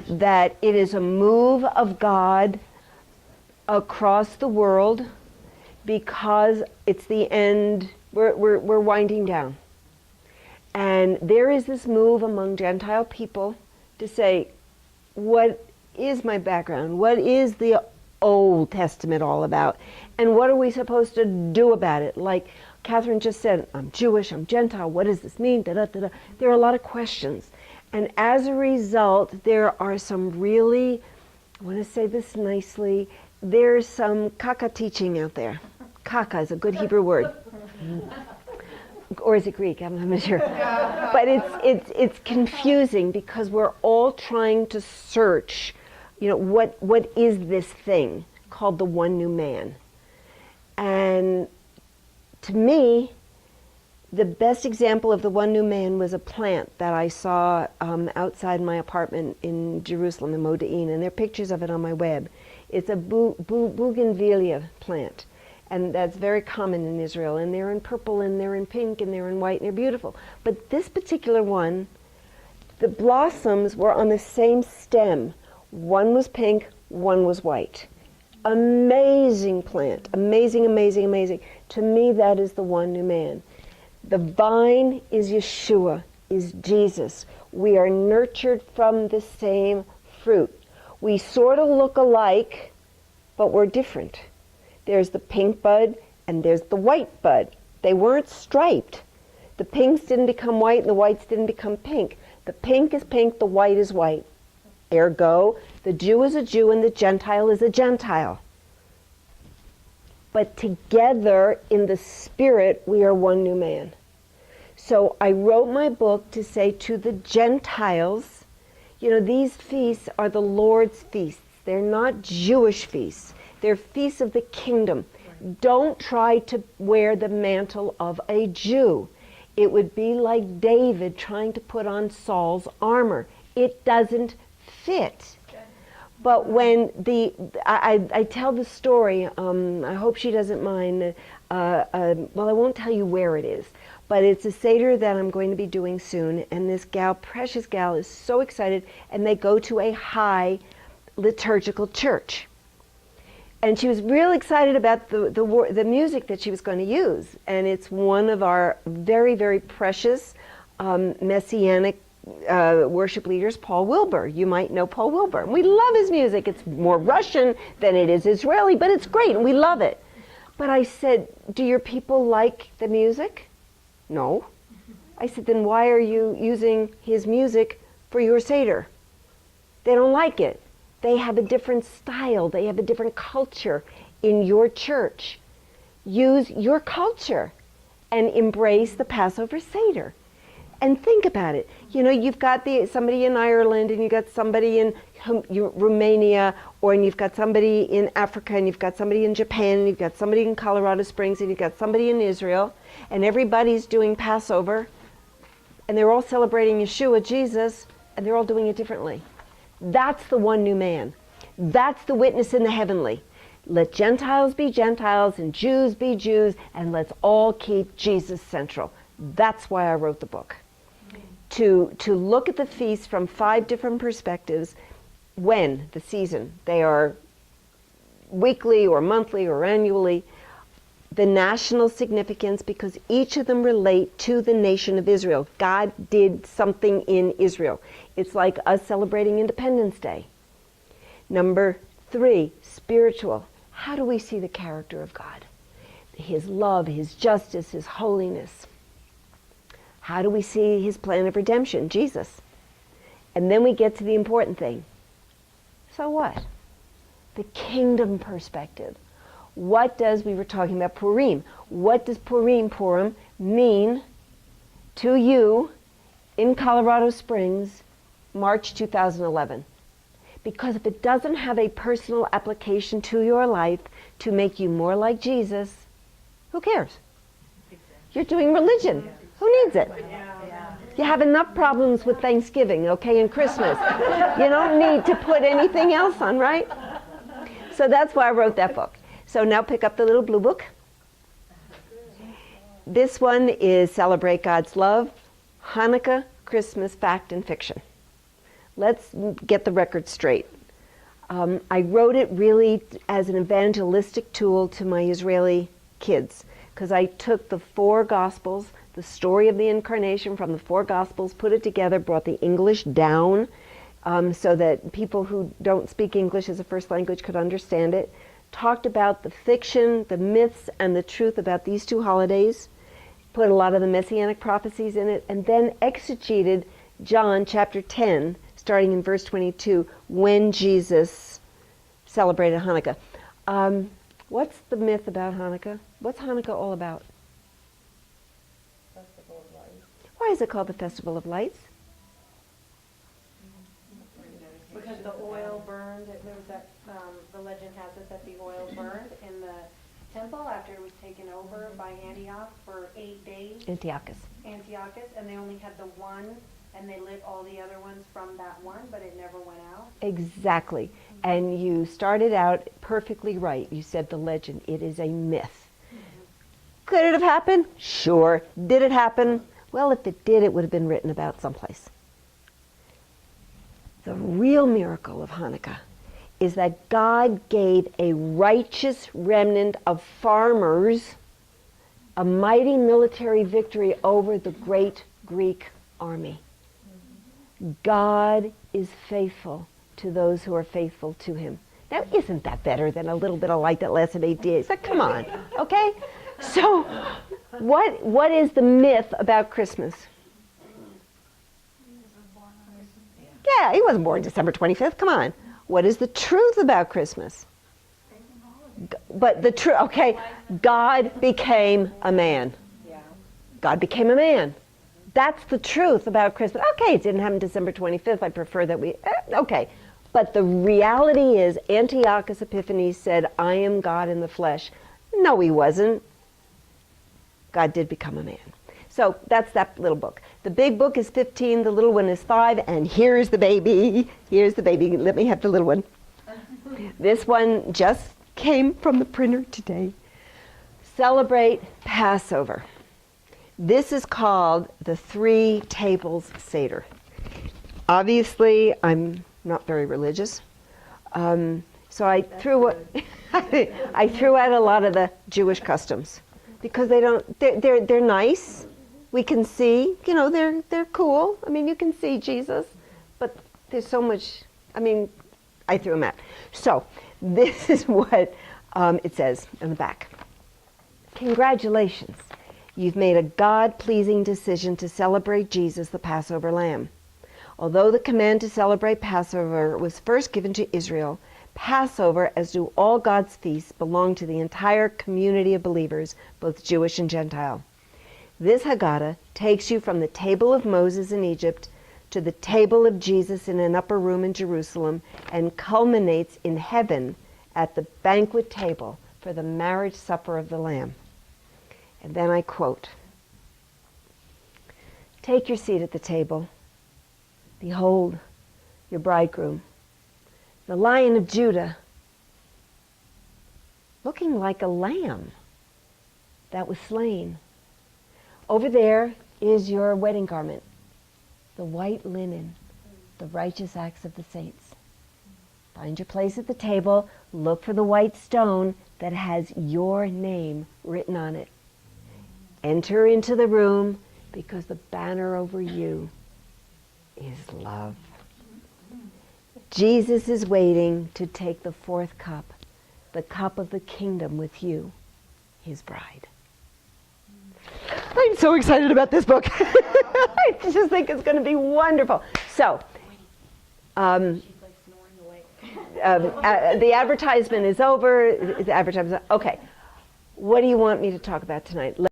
that it is a move of God across the world because it's the end, we're winding down. And there is this move among Gentile people to say, what is my background? What is the Old Testament all about? And what are we supposed to do about it? Like Catherine just said, I'm Jewish, I'm Gentile, what does this mean? Da, da, da, da. There are a lot of questions. And as a result, there are some really, I want to say this nicely, there's some caca teaching out there. Caca is a good Hebrew word. Or is it Greek? I'm not sure. But it's confusing because we're all trying to search, what is this thing called the one new man? And to me, the best example of the one new man was a plant that I saw outside my apartment in Jerusalem, in Moda'in, and there are pictures of it on my web. It's a bougainvillea plant, and that's very common in Israel, and they're in purple, and they're in pink, and they're in white, and they're beautiful. But this particular one, the blossoms were on the same stem. One was pink, one was white. Amazing plant, amazing, amazing, amazing. To me, that is the one new man. The vine is Yeshua, is Jesus. We are nurtured from the same fruit. We sort of look alike, but we're different. There's the pink bud and there's the white bud. They weren't striped. The pinks didn't become white and the whites didn't become pink. The pink is pink, the white is white. Ergo, the Jew is a Jew and the Gentile is a Gentile. But together in the spirit, we are one new man. So I wrote my book to say to the Gentiles, these feasts are the Lord's feasts. They're not Jewish feasts. They're feasts of the kingdom. Right. Don't try to wear the mantle of a Jew. It would be like David trying to put on Saul's armor. It doesn't fit. But when I tell the story, I hope she doesn't mind, well, I won't tell you where it is, but it's a Seder that I'm going to be doing soon, and this gal, precious gal, is so excited, and they go to a high liturgical church. And she was real excited about the music that she was going to use, and it's one of our very, very precious Messianic worship leaders, Paul Wilbur. You might know Paul Wilbur. We love his music. It's more Russian than it is Israeli, but it's great and we love it. But I said, do your people like the music? No. I said, then why are you using his music for your Seder? They don't like it. They have a different style. They have a different culture in your church. Use your culture and embrace the Passover Seder. And think about it. You've got somebody in Ireland, and you've got somebody in Romania, and you've got somebody in Africa, and you've got somebody in Japan, and you've got somebody in Colorado Springs, and you've got somebody in Israel, and everybody's doing Passover, and they're all celebrating Yeshua, Jesus, and they're all doing it differently. That's the one new man. That's the witness in the heavenly. Let Gentiles be Gentiles, and Jews be Jews, and let's all keep Jesus central. That's why I wrote the book. To look at the feast from 5 different perspectives. When the season, they are weekly or monthly or annually. The national significance, because each of them relate to the nation of Israel. God did something in Israel. It's like us celebrating Independence Day. Number 3, spiritual. How do we see the character of God? His love, His justice, His holiness. How do we see His plan of redemption? Jesus. And then we get to the important thing. So what? The kingdom perspective. What does, we were talking about Purim, what does Purim mean to you in Colorado Springs, March 2011? Because if it doesn't have a personal application to your life to make you more like Jesus, who cares? You're doing religion. Who needs it? You have enough problems with Thanksgiving, okay, and Christmas. You don't need to put anything else on, right? So that's why I wrote that book. So now pick up the little blue book. This one is Celebrate God's Love, Hanukkah, Christmas, Fact and Fiction. let's get the record straight. I wrote it really as an evangelistic tool to my Israeli kids, because I took the 4 Gospels, the story of the Incarnation from the 4 Gospels, put it together, brought the English down so that people who don't speak English as a first language could understand it, talked about the fiction, the myths, and the truth about these 2 holidays, put a lot of the messianic prophecies in it, and then exegeted John chapter 10, starting in verse 22, when Jesus celebrated Hanukkah. What's the myth about Hanukkah? What's Hanukkah all about? Festival of Lights. Why is it called the Festival of Lights? Because the oil burned, there was that, the legend has it that the oil burned in the temple after it was taken over by Antioch for 8 days. Antiochus. And they only had the one, and they lit all the other ones from that one, but it never went out. Exactly. And you started out perfectly right. You said the legend. It is a myth. Could it have happened? Sure. Did it happen? Well, if it did, it would have been written about someplace. The real miracle of Hanukkah is that God gave a righteous remnant of farmers a mighty military victory over the great Greek army. God is faithful to those who are faithful to him. Now, isn't that better than a little bit of light that lasted 8 days? Like, come on, okay? So, what is the myth about Christmas? Yeah, he wasn't born December 25th. Come on. What is the truth about Christmas? But the truth, okay, God became a man. God became a man. That's the truth about Christmas. Okay, it didn't happen December 25th. I prefer that we, okay. But the reality is, Antiochus Epiphanes said, I am God in the flesh. No, he wasn't. God did become a man. So that's that little book. The big book is 15, the little one is 5, and here's the baby. Here's the baby. Let me have the little one. This one just came from the printer today. Celebrate Passover. This is called the Three Tables Seder. Obviously, I'm not very religious, so I threw out a lot of the Jewish customs because they're nice. We can see, you know, they're cool. I mean, you can see Jesus, but there's so much. I mean, I threw them out. So this is what it says in the back. Congratulations. You've made a God-pleasing decision to celebrate Jesus, the Passover Lamb. Although the command to celebrate Passover was first given to Israel, Passover, as do all God's feasts, belong to the entire community of believers, both Jewish and Gentile. This Haggadah takes you from the table of Moses in Egypt to the table of Jesus in an upper room in Jerusalem and culminates in heaven at the banquet table for the marriage supper of the Lamb. And then I quote, "Take your seat at the table. Behold, your bridegroom, the Lion of Judah, looking like a lamb that was slain. Over there is your wedding garment, the white linen, the righteous acts of the saints. Find your place at the table, look for the white stone that has your name written on it. Enter into the room, because the banner over you is love." Jesus is waiting to take the fourth cup, the cup of the kingdom with you, his bride. I'm so excited about this book. I just think it's going to be wonderful. So, the advertisement is over. Okay, what do you want me to talk about tonight?